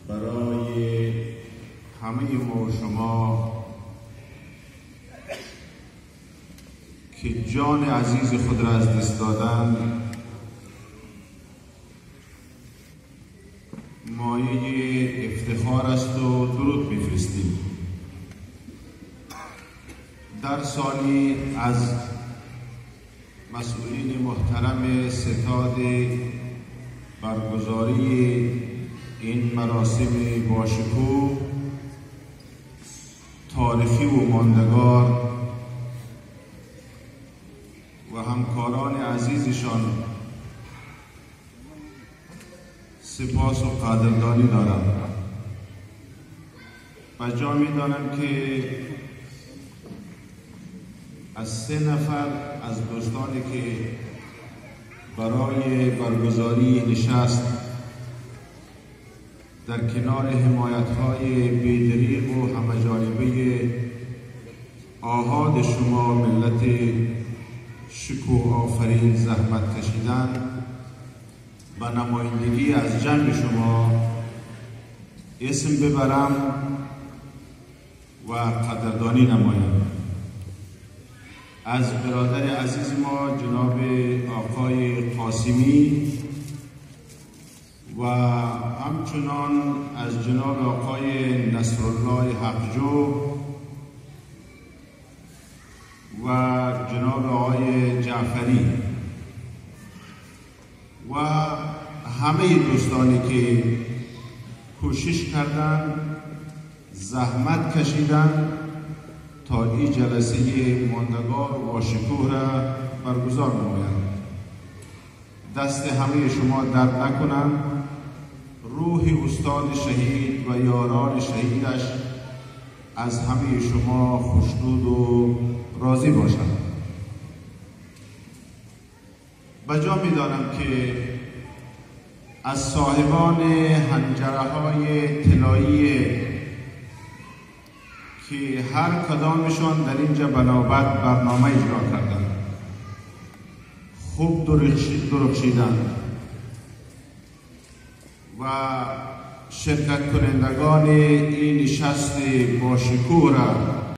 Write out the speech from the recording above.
برای همه ما و شما که جان عزیز خود را از دست دادن مایه افتخار است و درود می‌فرستیم. در سالی از مسئولین محترم ستاد برگزاری این مراسم باشکوه تاریخی و ماندگار و همکاران عزیزشان سپاس و قدردانی دارم و جا می‌دانم که از 3 نفر از دوستانی که برای برگزاری نشست در کنار حمایت‌های بی‌دریغ و همه‌جانبه آحاد شما ملت شکوه آفرین زحمت کشیدن و نمایندگی از جمع شما اسم ببرم و قدردانی نمایم. از برادر عزیز ما جناب آقای قاسمی و همچنان از جناب آقای نصرالله حقجو و جناب آقای جعفری و همه دوستانی که کوشش کردند زحمت کشیدند تا این جلسه ماندگار و شکوه را برگزار نمایند. دست همه شما درد نکنند، روح استاد شهید و یاران شهیدش از همه شما خوشنود و راضی باشند. بجا می‌دانم که از صاحبان حنجره‌های طلایی که هر کدامشان در اینجا بنابرد برنامه اجرا کردند، خوب درخشیدند و شرکت کنندگان این نشست باشکوه را